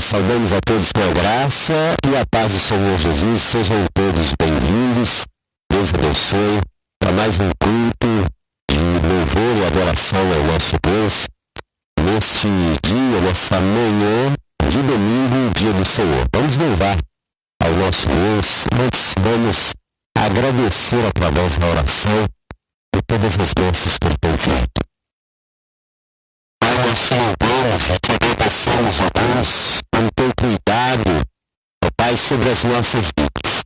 Saudamos a todos com a graça e a paz do Senhor Jesus. Sejam todos bem-vindos. Deus abençoe para mais um culto de louvor e adoração ao nosso Deus. Neste dia, nesta manhã de domingo, dia do Senhor. Vamos louvar ao nosso Deus. Antes, vamos agradecer através da oração por todas as bênçãos que Ele tem feito. Nós te louvamos e te agradecemos, ó Deus, pelo teu cuidado, ó Pai, sobre as nossas vidas.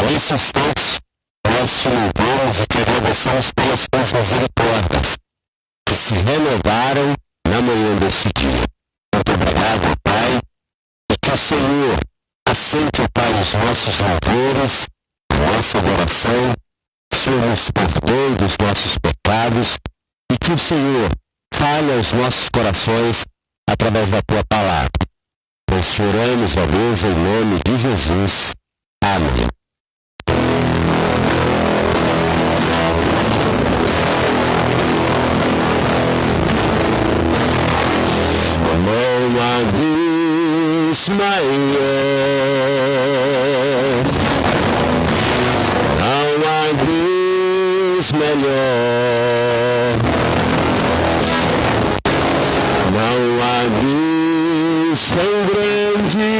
Nesse instante, nós te louvamos e te agradecemos pelas tuas misericórdias, que se renovaram na manhã deste dia. Muito obrigado, ó Pai, e que o Senhor aceite, ó Pai, os nossos louvores, a nossa adoração, que o Senhor nos perdoe dos nossos pecados e que o Senhor fale aos nossos corações através da tua palavra. Nós te oramos, ó Deus, em nome de Jesus. Amém. Não há Deus maior, não há Deus melhor, não há Deus tão grande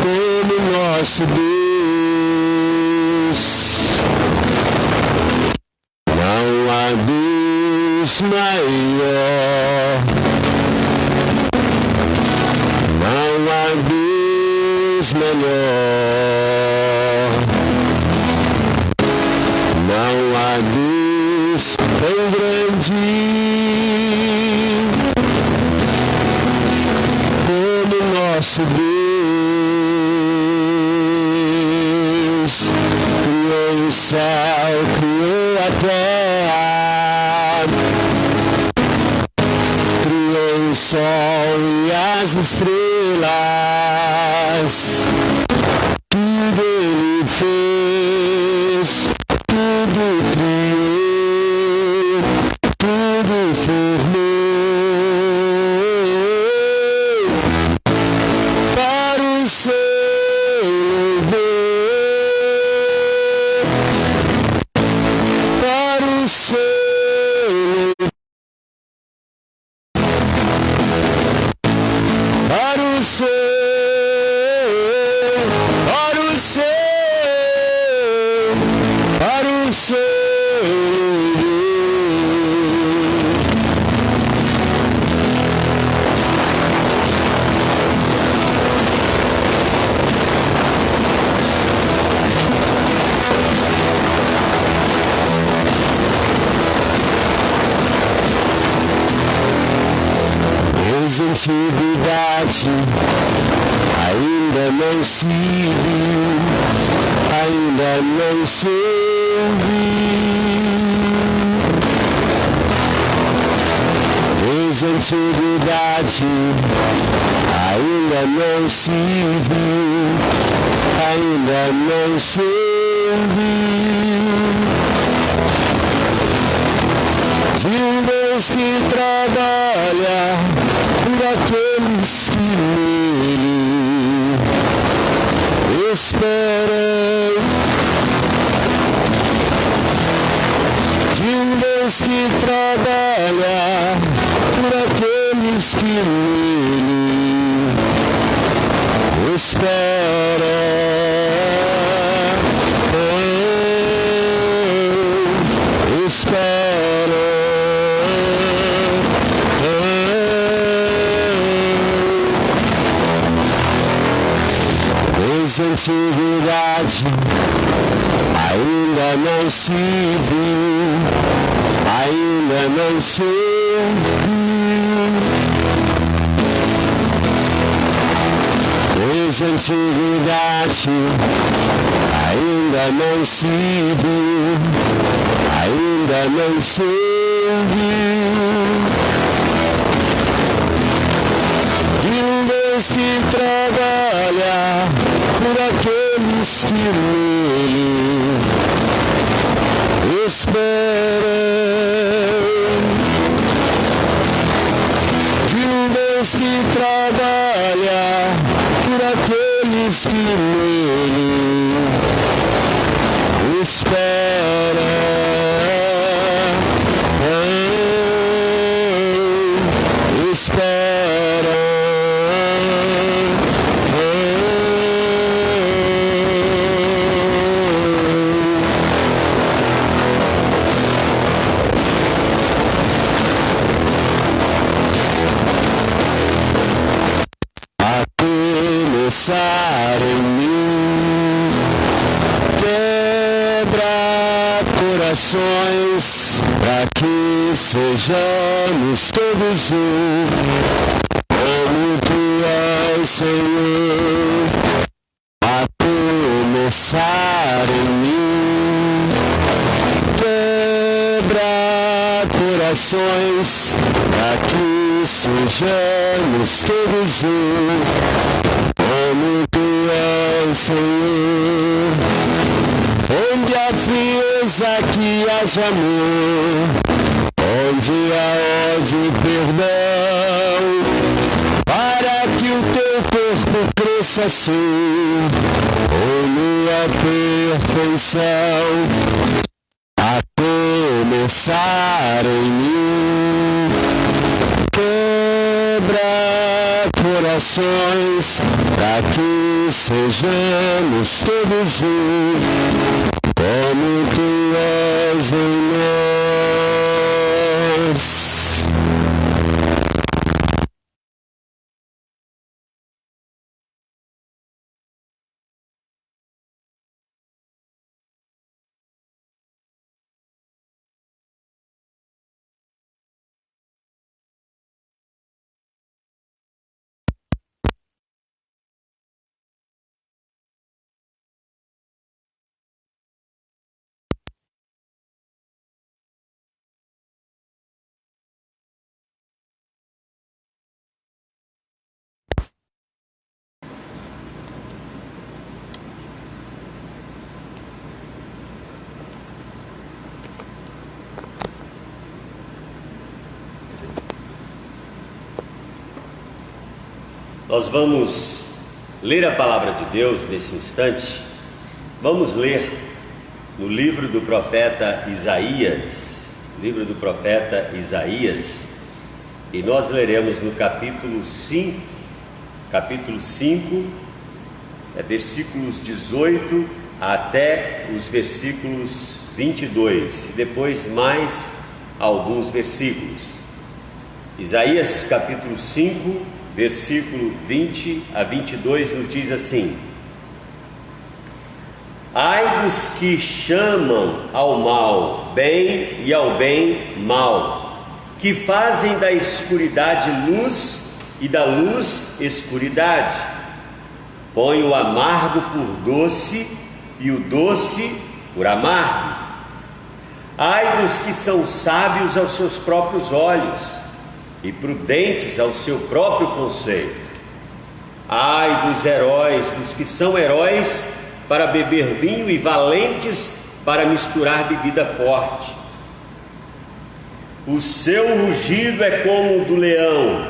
como nosso Deus. Não há Deus maior, não há Deus melhor, não há Deus tão grande como nosso Deus. Criou o céu, criou a terra, criou o sol e as estrelas. Tudo Ele fez, tudo criou, tudo formou para o seu louvor, para o seu louvor, para o seu, para o seu, para o seu louvor. Desde a antiguidade ainda não se viu, ainda não se ouviu. Desde a antiguidade ainda não se viu, ainda não se ouviu. De um Deus que trabalha por aqueles que nele esperam. De um Deus que trabalha por aqueles que nele esperam. Desde a antiguidade ainda não se viu, ainda não se ouviu. Desde a antiguidade ainda não se viu, ainda não se ouviu. De um Deus que trabalha por aqueles que nele esperam. os que nele esperam. Começar em mim, quebra corações, para que sejamos todos um, como tu és, Senhor. A começar em mim, quebra corações, para que sejamos todos um, como tu és, Senhor. Onde há frieza, que haja amor. Onde há ódio, perdão. Para que o teu corpo cresça assim, como a perfeição. A começar em mim, quebra corações, para que sejamos todos um, como tu és em nós. Nós vamos ler a palavra de Deus nesse instante. Vamos ler no livro do profeta Isaías, e nós leremos no capítulo 5, versículos 18 até os versículos 22, e depois mais alguns versículos. Isaías capítulo 5, versículo 20 a 22 nos diz assim: ai dos que chamam ao mal bem e ao bem mal, que fazem da escuridade luz e da luz escuridade, põe o amargo por doce e o doce por amargo. Ai dos que são sábios aos seus próprios olhos e prudentes ao seu próprio conceito. Ai dos heróis, dos que são heróis para beber vinho e valentes para misturar bebida forte. O seu rugido é como o do leão,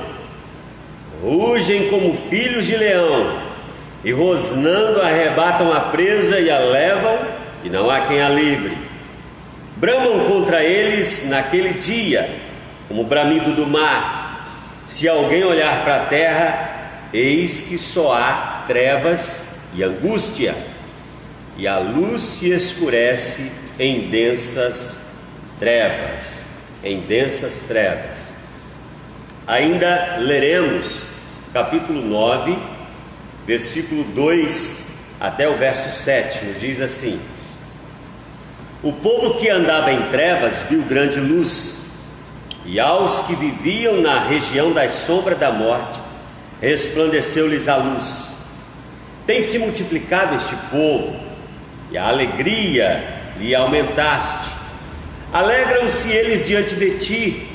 rugem como filhos de leão, e rosnando arrebatam a presa e a levam, e não há quem a livre. Bramam contra eles naquele dia, como o bramido do mar. Se alguém olhar para a terra, eis que só há trevas e angústia, e a luz se escurece em densas trevas. Ainda leremos capítulo 9, versículo 2 até o verso 7, nos diz assim: o povo que andava em trevas viu grande luz, e aos que viviam na região das sombras da morte, resplandeceu-lhes a luz. Tem se multiplicado este povo, e a alegria lhe aumentaste. Alegram-se eles diante de ti,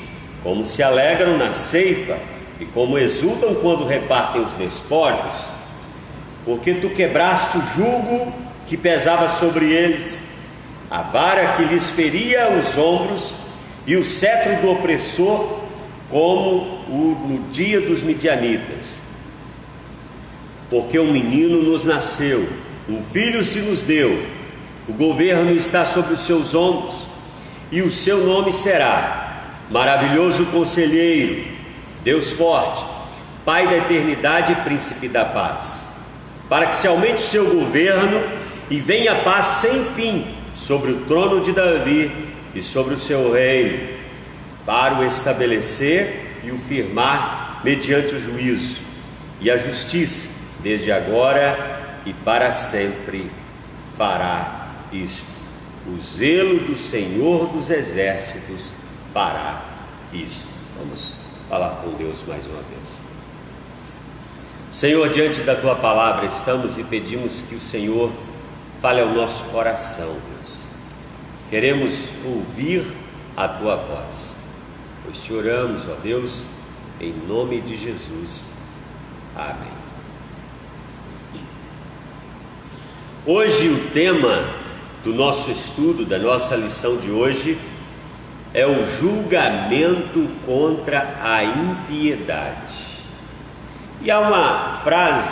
como se alegram na ceifa, e como exultam quando repartem os despojos, porque tu quebraste o jugo que pesava sobre eles, a vara que lhes feria os ombros, e o cetro do opressor, como no dia dos midianitas. porque um menino nos nasceu, um filho se nos deu, o governo está sobre os seus ombros, e o seu nome será Maravilhoso Conselheiro, Deus Forte, Pai da Eternidade e Príncipe da Paz, para que se aumente o seu governo e venha a paz sem fim sobre o trono de Davi e sobre o seu reino, para o estabelecer e o firmar mediante o juízo e a justiça, desde agora e para sempre fará isto. O zelo do Senhor dos Exércitos fará isto. Vamos falar com Deus mais uma vez. Senhor, diante da Tua palavra estamos e pedimos que o Senhor fale ao nosso coração, Deus. Queremos ouvir a Tua voz, pois te oramos, ó Deus, em nome de Jesus. Amém. Hoje o tema do nosso estudo, da nossa lição de hoje, é o julgamento contra a impiedade. E há uma frase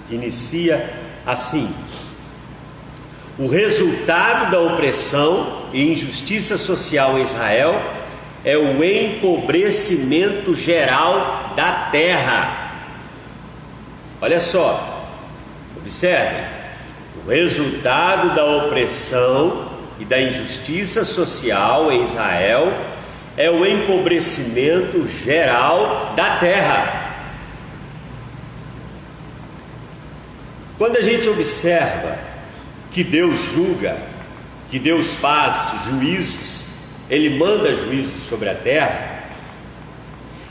que inicia assim: o resultado da opressão e injustiça social em Israel é o empobrecimento geral da terra. Olha só, observe, o resultado da opressão e da injustiça social em Israel é o empobrecimento geral da terra. Quando a gente observa que Deus julga, que Deus faz juízos, Ele manda juízos sobre a terra,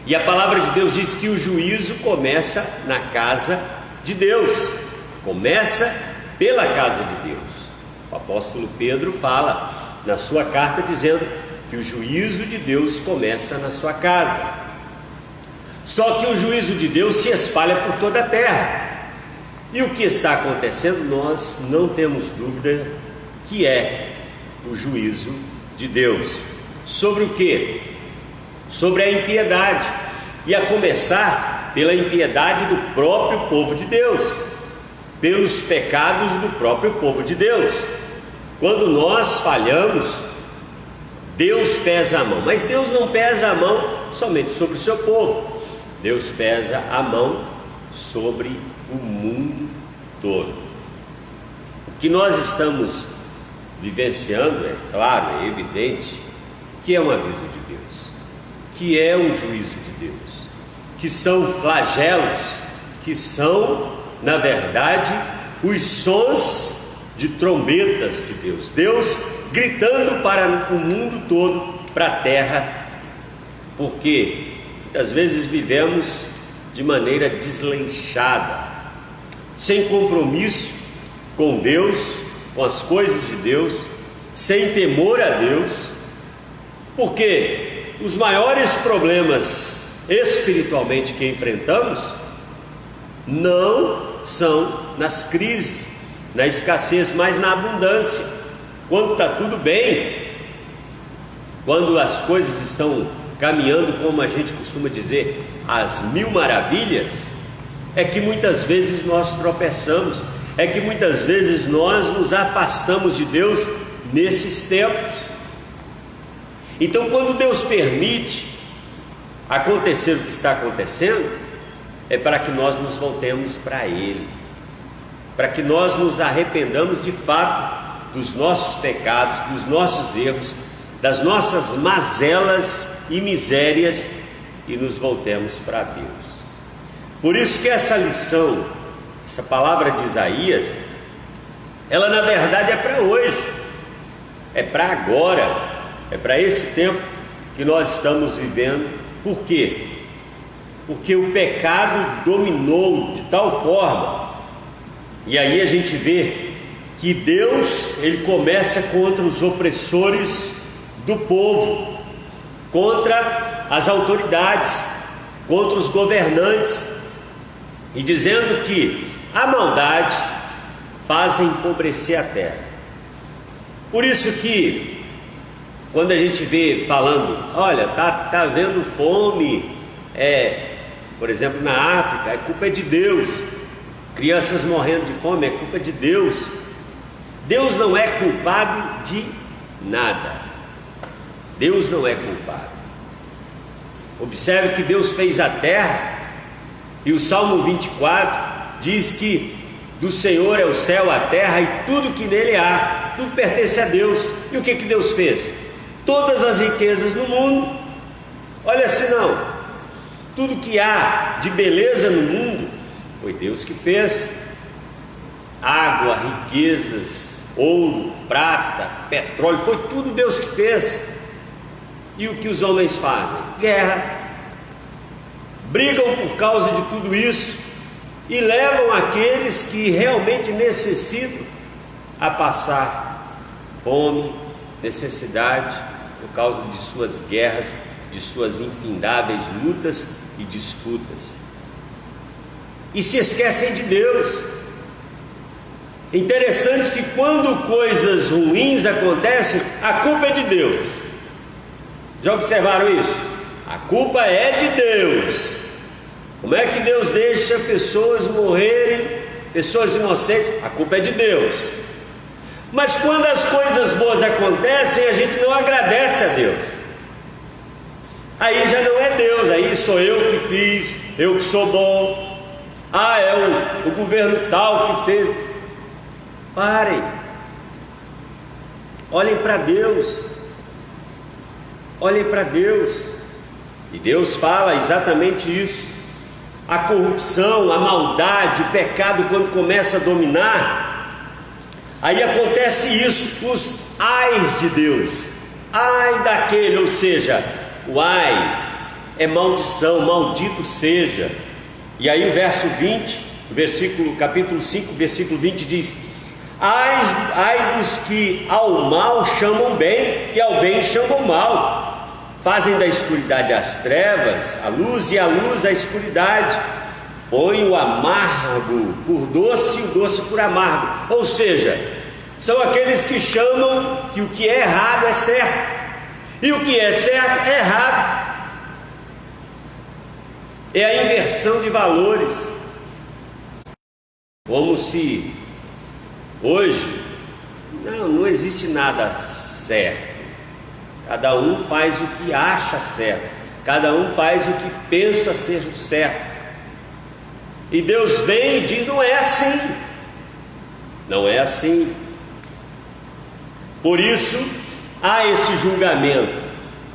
e a palavra de Deus diz que o juízo começa na casa de Deus, começa pela casa de Deus. O apóstolo Pedro fala na sua carta dizendo que o juízo de Deus começa na sua casa. Só que o juízo de Deus se espalha por toda a terra. E o que está acontecendo, nós não temos dúvida que é o juízo de Deus. Sobre o quê? Sobre a impiedade, e a começar pela impiedade do próprio povo de Deus, pelos pecados do próprio povo de Deus. Quando nós falhamos, Deus pesa a mão, mas Deus não pesa a mão somente sobre o seu povo, Deus pesa a mão sobre o mundo todo. O que nós estamos vivenciando, é claro, é evidente, que é um aviso de Deus, que é um juízo de Deus, que são flagelos, que são, na verdade, os sons de trombetas de Deus, Deus gritando para o mundo todo, para a terra, porque muitas vezes vivemos de maneira desleixada, sem compromisso com Deus, com as coisas de Deus, sem temor a Deus, porque os maiores problemas espiritualmente que enfrentamos não são nas crises, na escassez, mas na abundância. Quando está tudo bem, quando as coisas estão caminhando, como a gente costuma dizer, às mil maravilhas, é que muitas vezes nós tropeçamos, é que muitas vezes nós nos afastamos de Deus nesses tempos. Então, quando Deus permite acontecer o que está acontecendo, é para que nós nos voltemos para Ele, para que nós nos arrependamos de fato dos nossos pecados, dos nossos erros, das nossas mazelas e misérias, e nos voltemos para Deus. Por isso que essa lição, essa palavra de Isaías, ela na verdade é para hoje, é para agora, é para esse tempo que nós estamos vivendo. Por quê? Porque o pecado dominou de tal forma, e aí a gente vê que Deus, Ele começa contra os opressores do povo, contra as autoridades, contra os governantes, e dizendo que a maldade faz empobrecer a terra. Por isso que quando a gente vê falando, olha, tá havendo fome, por exemplo, na África, a culpa é de Deus. crianças morrendo de fome, é culpa de Deus. Deus não é culpado de nada. Deus não é culpado. Observe que Deus fez a terra, e o Salmo 24 diz que do Senhor é o céu, a terra e tudo que nele há, tudo pertence a Deus. E o que Deus fez? Todas as riquezas do mundo. Olha, se não, tudo que há de beleza no mundo foi Deus que fez. Água, riquezas, ouro, prata, petróleo, foi tudo Deus que fez. E o que os homens fazem? Guerra, brigam por causa de tudo isso e levam aqueles que realmente necessitam a passar fome, necessidade, por causa de suas guerras, de suas infindáveis lutas e disputas, e se esquecem de Deus. Interessante que quando coisas ruins acontecem, a culpa é de Deus. Já observaram isso? A culpa é de Deus. Como é que Deus deixa pessoas morrerem, pessoas inocentes? A culpa é de Deus. Mas quando as coisas boas acontecem, a gente não agradece a Deus. Aí já não é Deus, aí sou eu que fiz, eu que sou bom. Ah, é o governo tal que fez. Parem, olhem para Deus, olhem para Deus. E Deus fala exatamente isso. A corrupção, a maldade, o pecado, quando começa a dominar, aí acontece isso, os ais de Deus. Ai daquele, ou seja, o ai é maldição, maldito seja. E aí o verso 20, capítulo 5, versículo 20 diz: ai dos que ao mal chamam bem e ao bem chamam mal, fazem da escuridade as trevas, a luz, e a luz a escuridade, põe o amargo por doce e o doce por amargo. Ou seja, são aqueles que chamam que o que é errado é certo, e o que é certo é errado. É a inversão de valores. Como se hoje não existe nada certo. Cada um faz o que acha certo, cada um faz o que pensa ser o certo. E Deus vem e diz: não é assim, não é assim. Por isso há esse julgamento,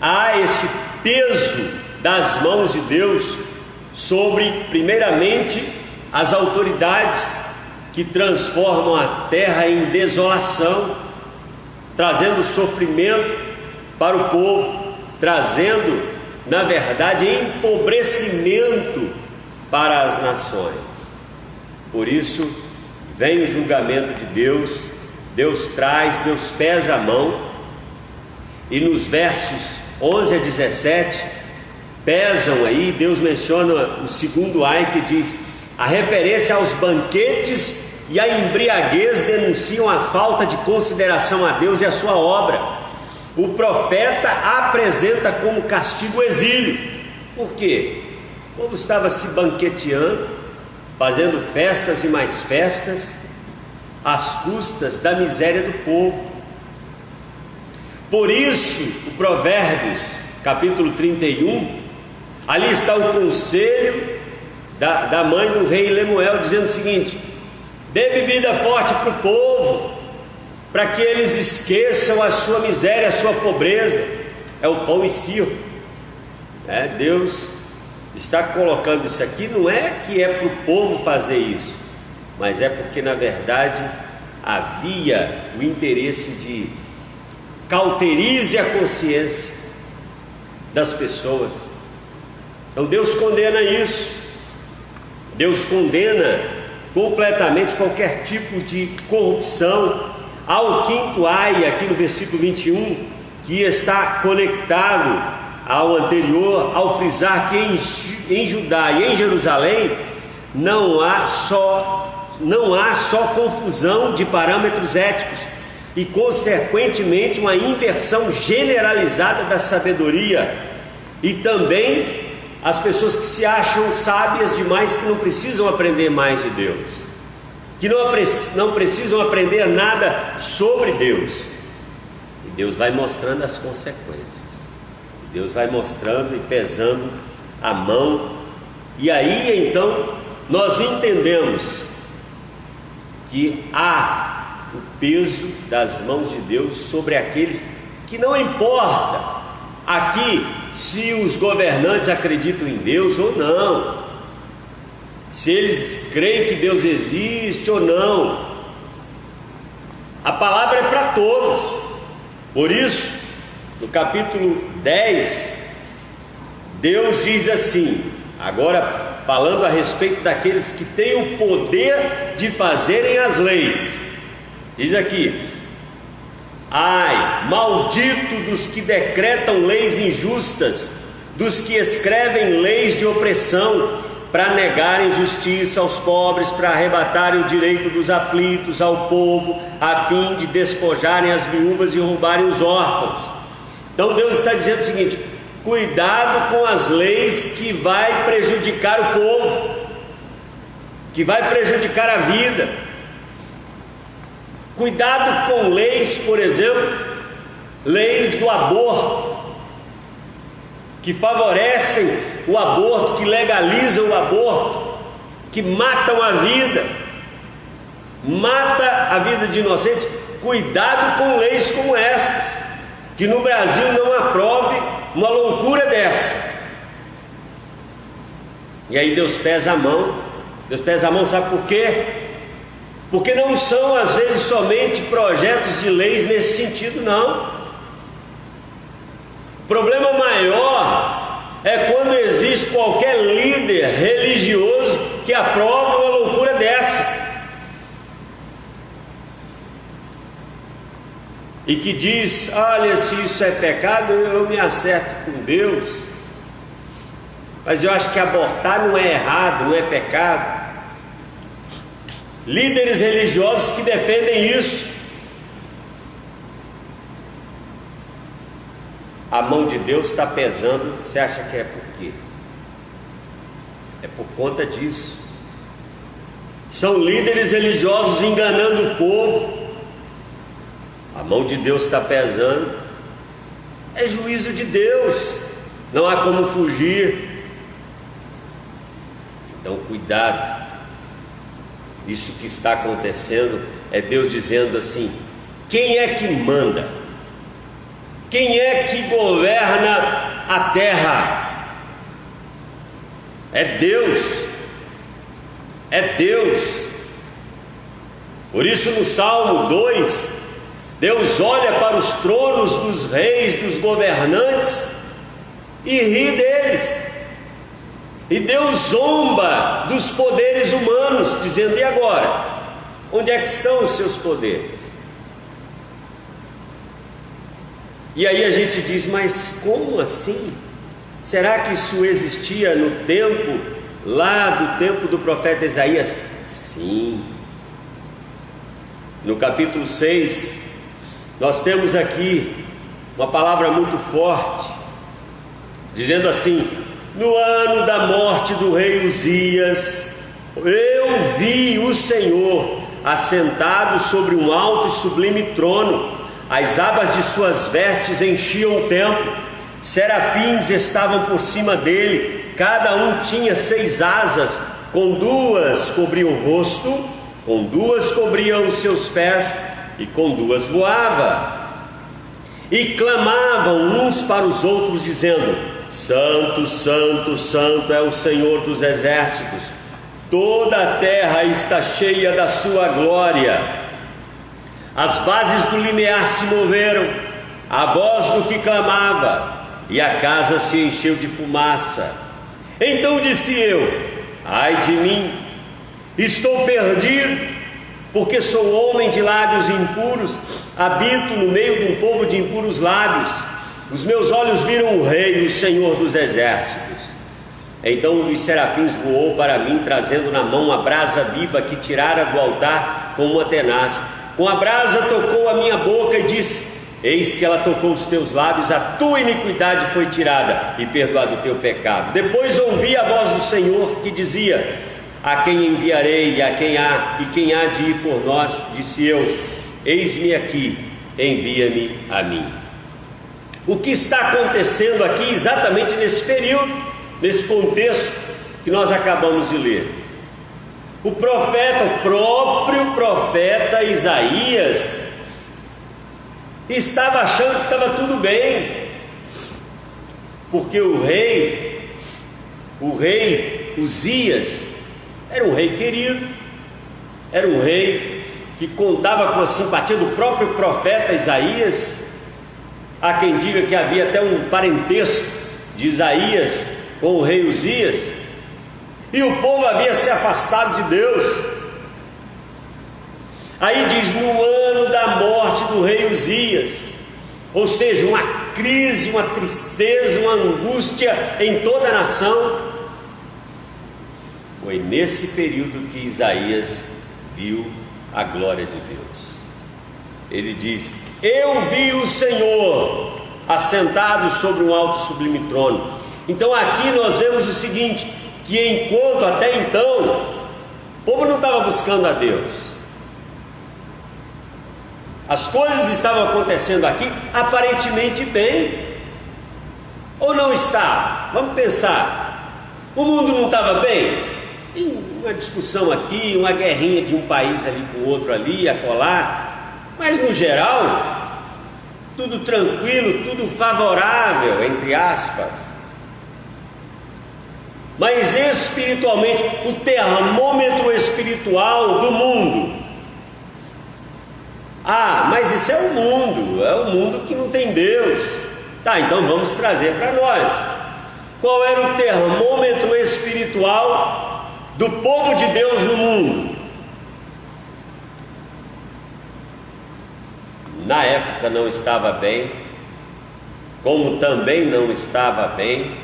há este peso das mãos de Deus sobre, primeiramente, as autoridades que transformam a terra em desolação, trazendo sofrimento para o povo, trazendo, na verdade, empobrecimento para as nações. Por isso vem o julgamento de Deus. Deus traz, Deus pesa a mão, e nos versos 11 a 17 pesam aí, Deus menciona o segundo ai, que diz: a referência aos banquetes e a embriaguez denunciam a falta de consideração a Deus e a sua obra. O profeta apresenta como castigo o exílio. Por quê? O povo estava se banqueteando, fazendo festas e mais festas, às custas da miséria do povo. Por isso, o Provérbios, capítulo 31, ali está o conselho da mãe do rei Lemuel, dizendo o seguinte: dê bebida forte para o povo, para que eles esqueçam a sua miséria, a sua pobreza. É o pão e circo. Deus está colocando isso aqui, não é que é para o povo fazer isso, mas é porque na verdade havia o interesse de cauterize a consciência das pessoas. Então Deus condena isso. Deus condena completamente qualquer tipo de corrupção. Ao quinto ai, aqui no versículo 21, que está conectado ao anterior, ao frisar que em Judá e em Jerusalém não há só confusão de parâmetros éticos e consequentemente uma inversão generalizada da sabedoria, e também as pessoas que se acham sábias demais, que não precisam aprender mais de Deus. que não precisam aprender nada sobre Deus. E Deus vai mostrando as consequências. Deus vai mostrando e pesando a mão. E aí então nós entendemos que há o peso das mãos de Deus sobre aqueles que não importa aqui se os governantes acreditam em Deus ou não, se eles creem que Deus existe ou não, a palavra é para todos. Por isso, no capítulo 10, Deus diz assim, agora falando a respeito daqueles que têm o poder de fazerem as leis, diz aqui: ai, maldito dos que decretam leis injustas, dos que escrevem leis de opressão, para negarem justiça aos pobres, para arrebatarem o direito dos aflitos ao povo, a fim de despojarem as viúvas e roubarem os órfãos. Então Deus está dizendo o seguinte: cuidado com as leis que vai prejudicar o povo, que vai prejudicar a vida. Cuidado com leis, por exemplo, leis do aborto, que favorecem o aborto, que legalizam o aborto, que matam a vida, mata a vida de inocentes. Cuidado com leis como estas, que no Brasil não aprove uma loucura dessa. E aí Deus pesa a mão. Deus pesa a mão, sabe por quê? Porque não são às vezes somente projetos de leis nesse sentido, não. O problema maior é quando existe qualquer líder religioso que aprova uma loucura dessa e que diz: olha, se isso é pecado, eu me acerto com Deus, mas eu acho que abortar não é errado, não é pecado. Líderes religiosos que defendem isso. A mão de Deus está pesando. Você acha que é por quê? É por conta disso. São líderes religiosos enganando o povo. A mão de Deus está pesando. É juízo de Deus, não há como fugir. Então cuidado. Isso que está acontecendo é Deus dizendo assim: quem é que manda? Quem é que governa a terra? É Deus. É Deus. Por isso no Salmo 2, Deus olha para os tronos dos reis, dos governantes e ri deles. E Deus zomba dos poderes humanos, dizendo: e agora? Onde é que estão os seus poderes? E aí a gente diz: mas como assim? Será que isso existia no tempo, lá do tempo do profeta Isaías? Sim. No capítulo 6, nós temos aqui uma palavra muito forte, dizendo assim: no ano da morte do rei Uzias, eu vi o Senhor assentado sobre um alto e sublime trono. As abas de suas vestes enchiam o templo. Serafins estavam por cima dele. Cada um tinha 6 asas. Com 2 cobriam o rosto, com 2 cobriam os seus pés, e com 2 voava. E clamavam uns para os outros, dizendo: Santo, Santo, Santo é o Senhor dos exércitos. Toda a terra está cheia da sua glória. As bases do limiar se moveram, a voz do que clamava, e a casa se encheu de fumaça. Então disse eu: ai de mim, estou perdido, porque sou homem de lábios impuros, habito no meio de um povo de impuros lábios. Os meus olhos viram o Rei, o Senhor dos exércitos. Então um dos serafins voou para mim, trazendo na mão a brasa viva que tirara do altar com uma tenaz. Com a brasa tocou a minha boca e disse: eis que ela tocou os teus lábios, a tua iniquidade foi tirada e perdoado o teu pecado. Depois ouvi a voz do Senhor que dizia: a quem enviarei quem há de ir por nós? Disse eu: eis-me aqui, envia-me a mim. O que está acontecendo aqui exatamente nesse período, nesse contexto que nós acabamos de ler? O próprio profeta Isaías estava achando que estava tudo bem, porque o rei Uzias era um rei querido, era um rei que contava com a simpatia do próprio profeta Isaías. Há quem diga que havia até um parentesco de Isaías com o rei Uzias, e o povo havia se afastado de Deus. Aí diz: no ano da morte do rei Uzias, ou seja, uma crise, uma tristeza, uma angústia em toda a nação. Foi nesse período que Isaías viu a glória de Deus. Ele diz: eu vi o Senhor assentado sobre um alto e sublime trono. Então aqui nós vemos o seguinte, que enquanto até então o povo não estava buscando a Deus, as coisas estavam acontecendo aqui aparentemente bem, ou não está? Vamos pensar, o mundo não estava bem? Tem uma discussão aqui, uma guerrinha de um país ali com o outro ali, acolá, mas no geral, tudo tranquilo, tudo favorável, entre aspas. Mas espiritualmente, o termômetro espiritual do mundo. Ah, mas isso é o mundo que não tem Deus. Tá, então vamos trazer para nós. Qual era o termômetro espiritual do povo de Deus no mundo? Na época não estava bem, como também não estava bem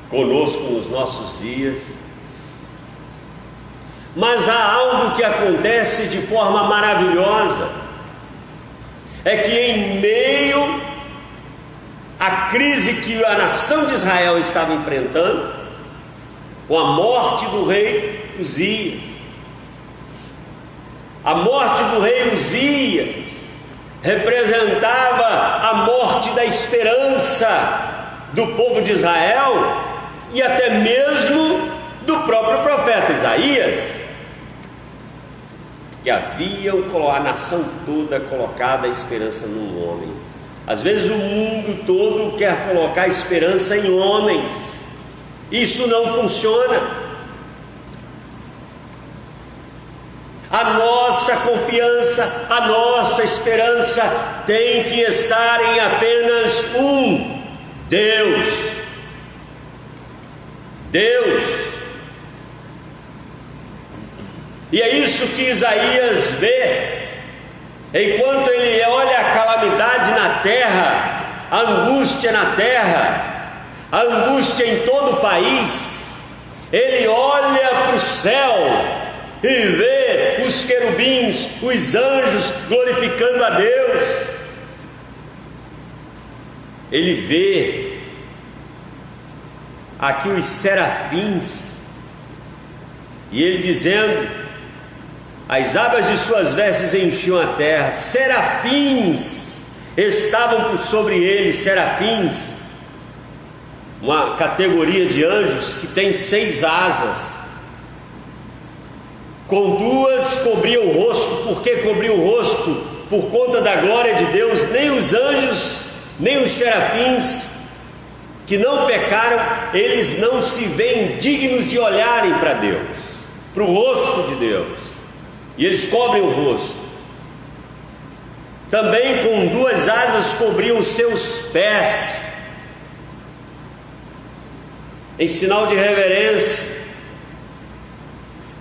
conosco nos nossos dias. Mas há algo que acontece de forma maravilhosa, é que em meio à crise que a nação de Israel estava enfrentando, com a morte do rei Uzias, a morte do rei Uzias representava a morte da esperança do povo de Israel e até mesmo do próprio profeta Isaías, que havia a nação toda colocada a esperança num homem. Às vezes o mundo todo quer colocar a esperança em homens, isso não funciona. A nossa confiança, a nossa esperança tem que estar em apenas um: Deus. E é isso que Isaías vê, enquanto ele olha a calamidade na terra, a angústia na terra, a angústia em todo o país. Ele olha para o céu e vê os querubins, os anjos glorificando a Deus. Ele vê aqui os serafins, e ele dizendo: as abas de suas vestes enchiam a terra, serafins estavam sobre ele. Serafins, uma categoria de anjos que tem 6 asas, com 2 cobriam o rosto. Por que cobriam o rosto? Por conta da glória de Deus. Nem os anjos, nem os serafins que não pecaram, eles não se veem dignos de olharem para Deus, para o rosto de Deus, e eles cobrem o rosto. Também com 2 asas cobriam os seus pés, em sinal de reverência,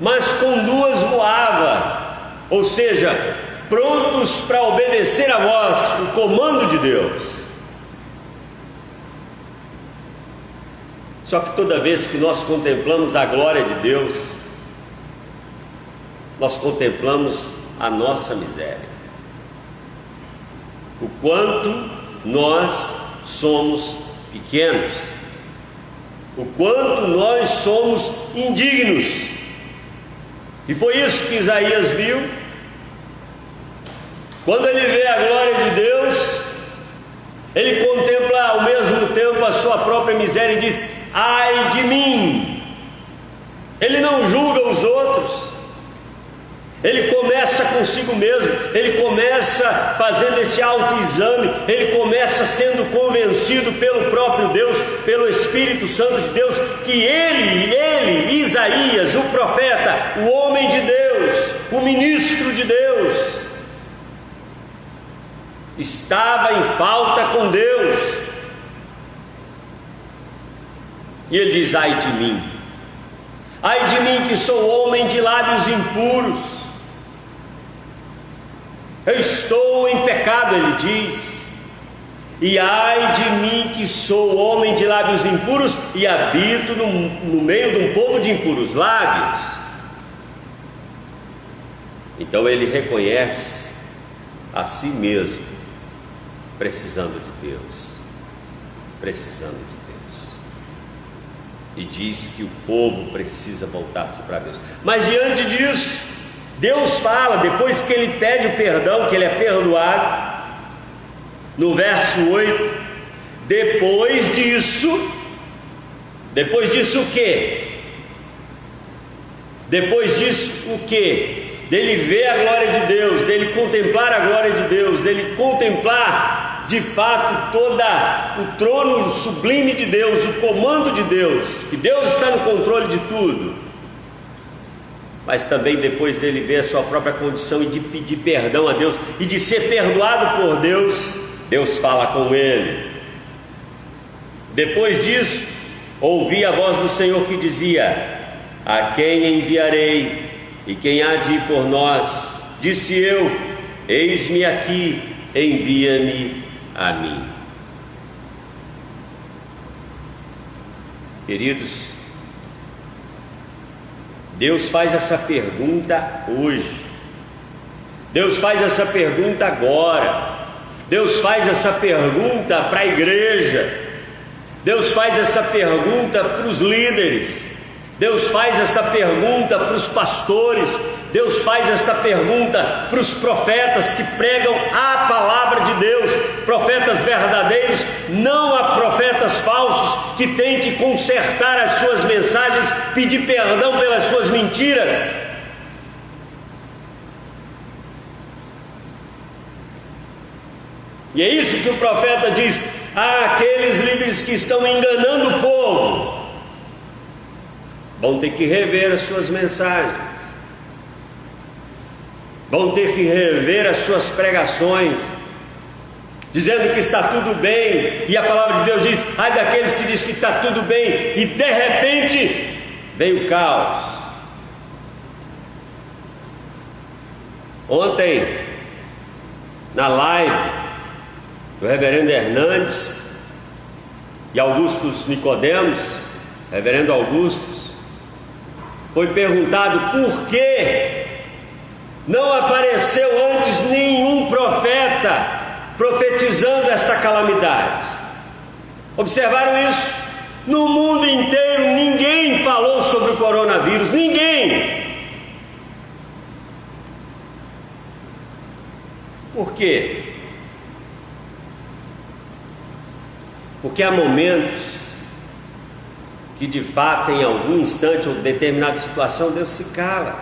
mas com 2 voava, ou seja, prontos para obedecer a voz, o comando de Deus. Só que toda vez que nós contemplamos a glória de Deus, nós contemplamos a nossa miséria, o quanto nós somos pequenos, o quanto nós somos indignos E foi isso que Isaías viu. Quando ele vê a glória de Deus, ele contempla ao mesmo tempo a sua própria miséria e diz: ai de mim. Ele não julga os outros, ele começa consigo mesmo, ele começa fazendo esse autoexame, ele começa sendo convencido pelo próprio Deus, pelo Espírito Santo de Deus, que ele, Isaías, o profeta, o homem de Deus, o ministro de Deus, estava em falta com Deus. E ele diz: ai de mim, ai de mim que sou homem de lábios impuros, eu estou em pecado, ele diz, e ai de mim que sou homem de lábios impuros e habito no meio de um povo de impuros lábios. Então ele reconhece a si mesmo precisando de Deus, e diz que o povo precisa voltar-se para Deus. Mas diante disso, Deus fala, depois que ele pede o perdão, que ele é perdoado, no verso 8, depois disso o quê? Depois disso o quê? Dele ver a glória de Deus, dele contemplar a glória de Deus, dele contemplar de fato todo o trono sublime de Deus, o comando de Deus, que Deus está no controle de tudo. Mas também depois dele ver a sua própria condição e de pedir perdão a Deus e de ser perdoado por Deus, Deus fala com ele. Depois disso, ouvi a voz do Senhor que dizia: a quem enviarei e quem há de ir por nós? Disse eu: eis-me aqui, envia-me a mim. Queridos, Deus faz essa pergunta hoje, Deus faz essa pergunta agora, Deus faz essa pergunta para a igreja, Deus faz essa pergunta para os líderes, Deus faz essa pergunta para os pastores, Deus faz esta pergunta para os profetas que pregam a palavra de Deus, profetas verdadeiros, não há profetas falsos que têm que consertar as suas mensagens, pedir perdão pelas suas mentiras. E é isso que o profeta diz: aqueles líderes que estão enganando o povo vão ter que rever as suas mensagens, vão ter que rever as suas pregações, dizendo que está tudo bem, e a palavra de Deus diz: ai daqueles que dizem que está tudo bem, e de repente vem o caos. Ontem, na live do reverendo Hernandes e Augustus Nicodemos, reverendo Augustus, foi perguntado por que não apareceu antes nenhum profeta profetizando esta calamidade. Observaram isso? No mundo inteiro ninguém falou sobre o coronavírus, ninguém. Por quê? Porque há momentos que de fato em algum instante ou determinada situação Deus se cala.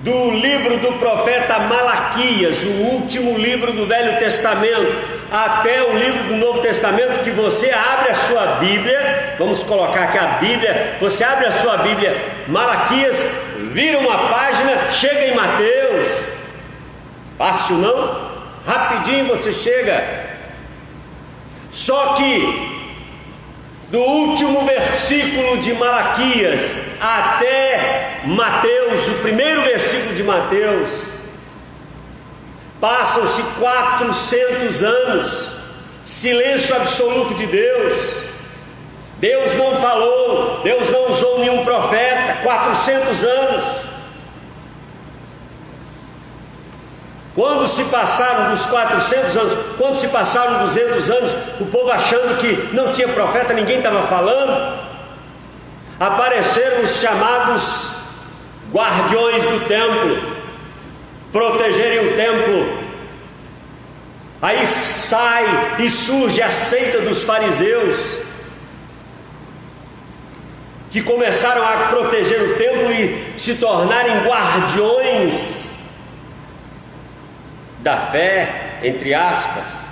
Do livro do profeta Malaquias, o último livro do Velho Testamento, até o livro do Novo Testamento, que você abre a sua Bíblia, vamos colocar aqui a Bíblia, você abre a sua Bíblia, Malaquias, vira uma página, chega em Mateus. Fácil não? Rapidinho você chega. Só que do último versículo de Malaquias até Mateus, o primeiro versículo de Mateus, passam-se 400 anos, silêncio absoluto de Deus. Deus não falou, Deus não usou nenhum profeta, 400 anos. Quando se passaram dos 400 anos, quando se passaram 200 anos, o povo achando que não tinha profeta, ninguém estava falando. apareceram os chamados guardiões do templo, protegerem o templo. Aí sai e surge a seita dos fariseus, que começaram a proteger o templo e se tornarem guardiões da fé, entre aspas.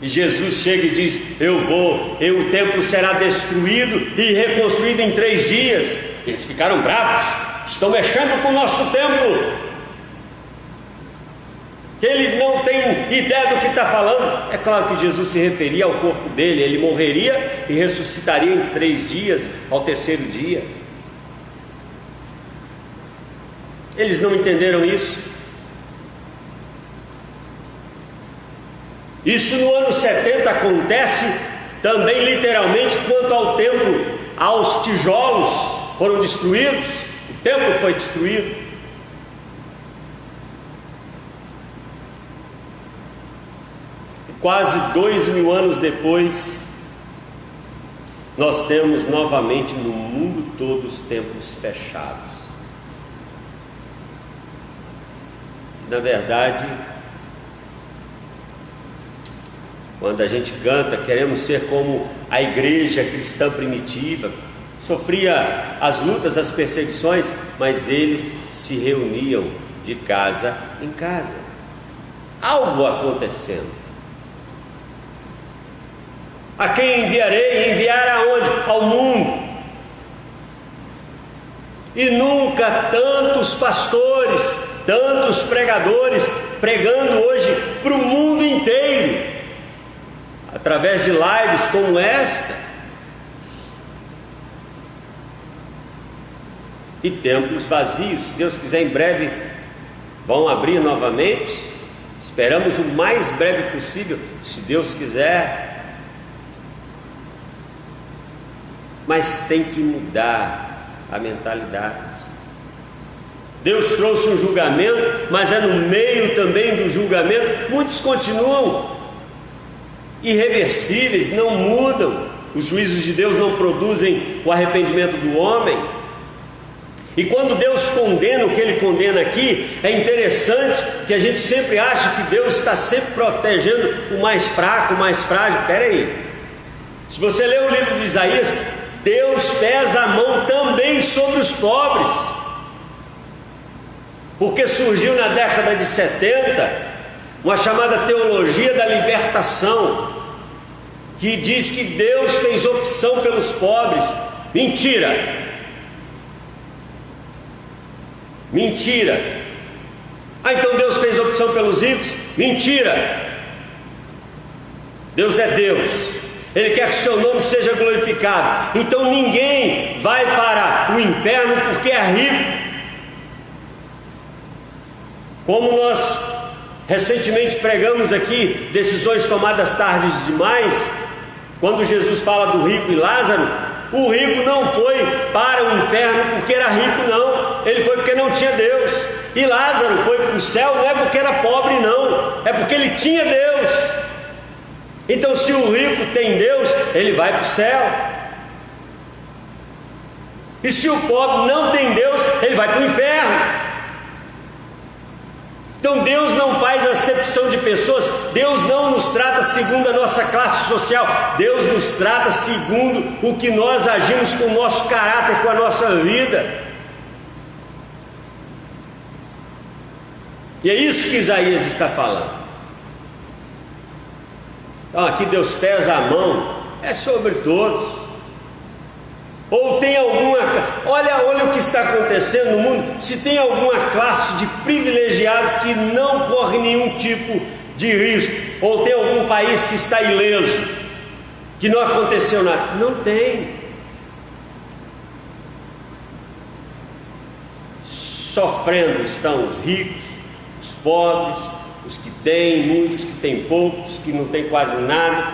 E Jesus chega e diz: o templo será destruído e reconstruído em 3 dias. Eles ficaram bravos, estão mexendo com o nosso templo. Ele não tem ideia do que está falando. É claro que Jesus se referia ao corpo dele. Ele morreria e ressuscitaria em 3 dias, ao 3º dia. Eles não entenderam isso. Isso no ano 70 acontece também literalmente quanto ao templo. Aos tijolos foram destruídos, o templo foi destruído. Quase 2000 anos depois, nós temos novamente no mundo todo os templos fechados. Na verdade, quando a gente canta, queremos ser como a igreja cristã primitiva, sofria as lutas, as perseguições, mas eles se reuniam de casa em casa. Algo acontecendo. A quem enviarei? Enviar aonde? Ao mundo. E nunca tantos pastores, tantos pregadores pregando hoje para o mundo inteiro, através de lives como esta, e templos vazios. Se Deus quiser, em breve vão abrir novamente. Esperamos o mais breve possível, se Deus quiser. Mas tem que mudar a mentalidade. Deus trouxe um julgamento, mas é no meio também do julgamento. Muitos continuam irreversíveis, não mudam. Os juízos de Deus não produzem o arrependimento do homem. E quando Deus condena o que Ele condena aqui, é interessante que a gente sempre acha que Deus está sempre protegendo o mais fraco, o mais frágil. Espera aí, se você ler o livro de Isaías, Deus pesa a mão também sobre os pobres, porque surgiu na década de 70 uma chamada teologia da libertação, que diz que Deus fez opção pelos pobres. Mentira! Mentira! Então Deus fez opção pelos ricos? Mentira! Deus é Deus. Ele quer que o seu nome seja glorificado. Então ninguém vai para o inferno porque é rico. Como nós recentemente pregamos aqui, decisões tomadas tardes demais, quando Jesus fala do rico e Lázaro, o rico não foi para o inferno porque era rico, não. Ele foi porque não tinha Deus. E Lázaro foi para o céu não é porque era pobre, não, é porque ele tinha Deus. Então, se o rico tem Deus, ele vai para o céu. E se o pobre não tem Deus, ele vai para o inferno. Então Deus não faz acepção de pessoas. Deus não nos trata segundo a nossa classe social. Deus nos trata segundo o que nós agimos com o nosso caráter, com a nossa vida. E é isso que Isaías está falando. Então aqui Deus pesa a mão, é sobre todos. Ou tem alguma, olha o que está acontecendo no mundo. Se tem alguma classe de privilegiados que não corre nenhum tipo de risco, ou tem algum país que está ileso, que não aconteceu nada, não tem. Sofrendo estão os ricos, os pobres, os que têm, muitos que têm poucos, que não têm quase nada,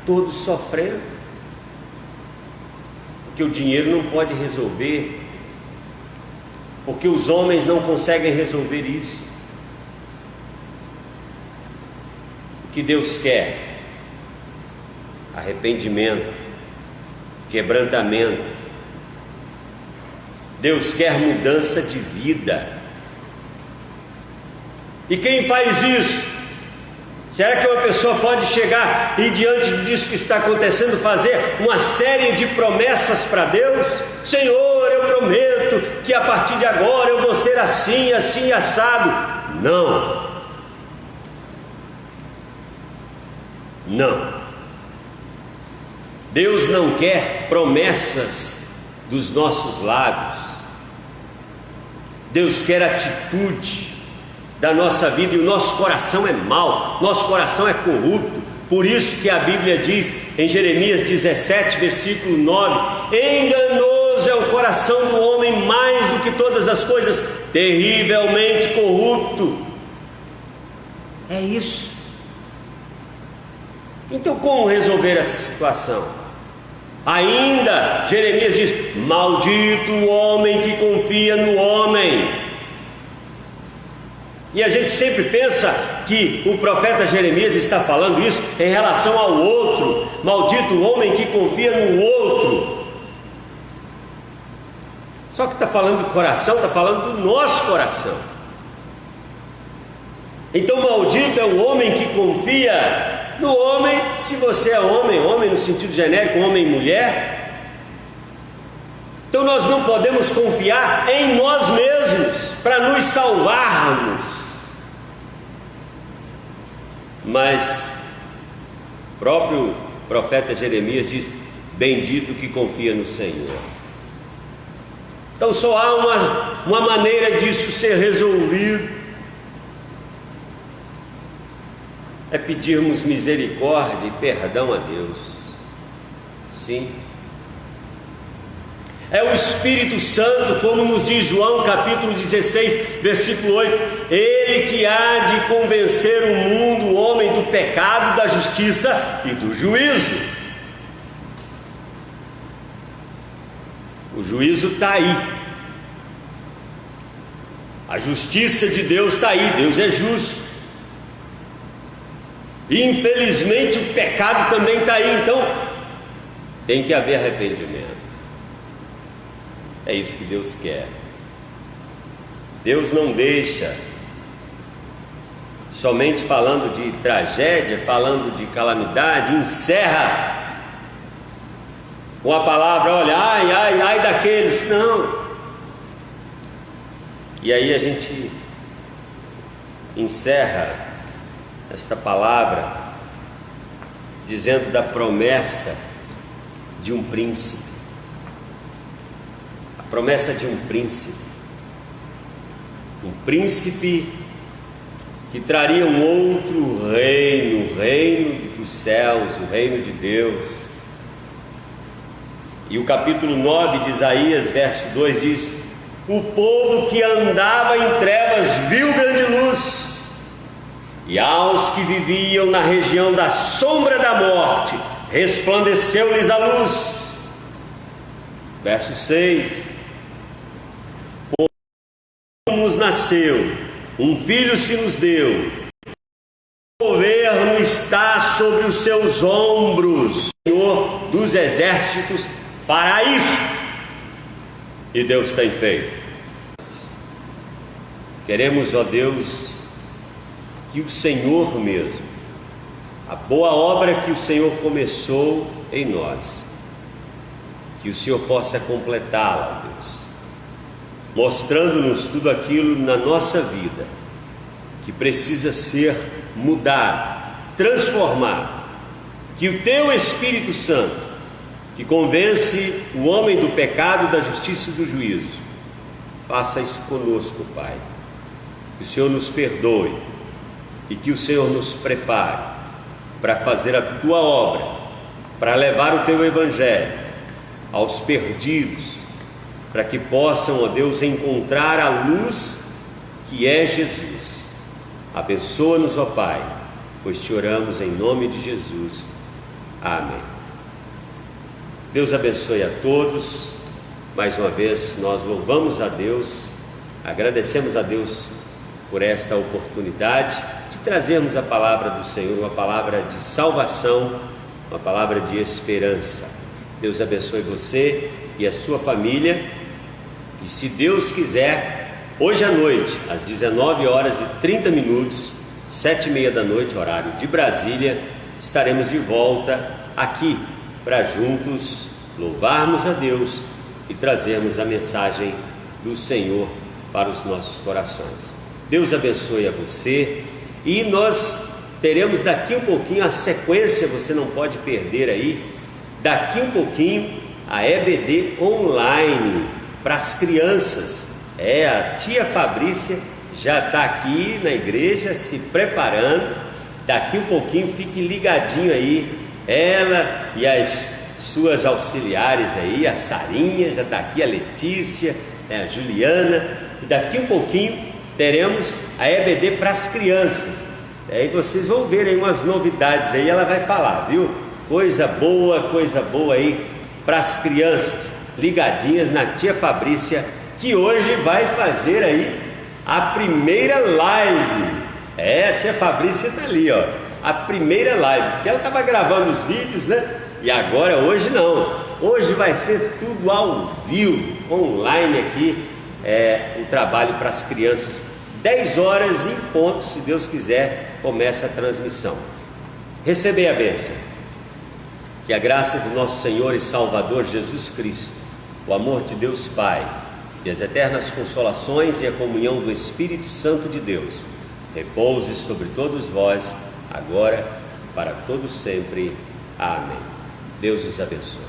todos sofrendo. Porque o dinheiro não pode resolver, porque os homens não conseguem resolver isso. O que Deus quer? Arrependimento, quebrantamento. Deus quer mudança de vida. E quem faz isso? Será que uma pessoa pode chegar e, diante disso que está acontecendo, fazer uma série de promessas para Deus? Senhor, eu prometo que a partir de agora eu vou ser assim, assim, assado. Não. Não. Deus não quer promessas dos nossos lábios. Deus quer atitude da nossa vida, e o nosso coração é mau, nosso coração é corrupto. Por isso que a Bíblia diz em Jeremias 17, versículo 9: enganoso é o coração do homem mais do que todas as coisas, terrivelmente corrupto. É isso. Então, como resolver essa situação? Ainda Jeremias diz: maldito o homem que confia no homem. E a gente sempre pensa que o profeta Jeremias está falando isso em relação ao outro. Maldito o homem que confia no outro. Só que está falando do coração, está falando do nosso coração. Então, maldito é o homem que confia no homem. Se você é homem, homem no sentido genérico, homem e mulher, então nós não podemos confiar em nós mesmos para nos salvarmos. Mas o próprio profeta Jeremias diz: bendito que confia no Senhor. Então só há uma maneira disso ser resolvido: é pedirmos misericórdia e perdão a Deus. Sim. É o Espírito Santo, como nos diz João capítulo 16, versículo 8: ele que há de convencer o mundo, o homem, do pecado, da justiça e do juízo. O juízo está aí, a justiça de Deus está aí, Deus é justo. E infelizmente o pecado também está aí, então tem que haver arrependimento. É isso que Deus quer. Deus não deixa somente falando de tragédia, falando de calamidade, encerra com a palavra: olha, ai, ai, ai daqueles. Não. E aí a gente encerra esta palavra dizendo da promessa de um príncipe. A promessa de um príncipe que traria um outro reino, o reino dos céus, o reino de Deus. E o capítulo 9 de Isaías, verso 2 diz: o povo que andava em trevas viu grande luz, e aos que viviam na região da sombra da morte resplandeceu-lhes a luz. Verso 6: nos nasceu, um filho se nos deu, o governo está sobre os seus ombros. O Senhor dos exércitos fará isso, e Deus tem feito. Queremos, ó Deus, que o Senhor mesmo, a boa obra que o Senhor começou em nós, que o Senhor possa completá-la, Deus, mostrando-nos tudo aquilo na nossa vida que precisa ser mudado, transformado. Que o Teu Espírito Santo, que convence o homem do pecado, da justiça e do juízo, faça isso conosco, Pai. Que o Senhor nos perdoe e que o Senhor nos prepare para fazer a Tua obra, para levar o Teu Evangelho aos perdidos, para que possam, ó Deus, encontrar a luz que é Jesus. Abençoa-nos, ó Pai, pois te oramos em nome de Jesus. Amém. Deus abençoe a todos. Mais uma vez nós louvamos a Deus, agradecemos a Deus por esta oportunidade de trazermos a palavra do Senhor, uma palavra de salvação, uma palavra de esperança. Deus abençoe você e a sua família. E se Deus quiser, hoje à noite, às 19h30, 7h30 da noite, horário de Brasília, estaremos de volta aqui para juntos louvarmos a Deus e trazermos a mensagem do Senhor para os nossos corações. Deus abençoe a você e nós teremos daqui um pouquinho a sequência, você não pode perder aí, daqui um pouquinho a EBD online para as crianças. A tia Fabrícia já está aqui na igreja se preparando. Daqui um pouquinho fique ligadinho aí, ela e as suas auxiliares aí, a Sarinha já está aqui, a Letícia, a Juliana, e daqui um pouquinho teremos a EBD para as crianças. Aí vocês vão ver aí umas novidades aí, ela vai falar, viu? Coisa boa aí para as crianças, ligadinhas na tia Fabrícia, que hoje vai fazer aí a primeira live. A tia Fabrícia está ali, ó, a primeira live, porque ela estava gravando os vídeos, né? E agora, hoje não, hoje vai ser tudo ao vivo, online aqui, o trabalho para as crianças. 10 horas em ponto, se Deus quiser, começa a transmissão. Recebei a bênção. Que a graça do nosso Senhor e Salvador Jesus Cristo, o amor de Deus Pai e as eternas consolações e a comunhão do Espírito Santo de Deus repouse sobre todos vós, agora, para todos sempre. Amém. Deus os abençoe.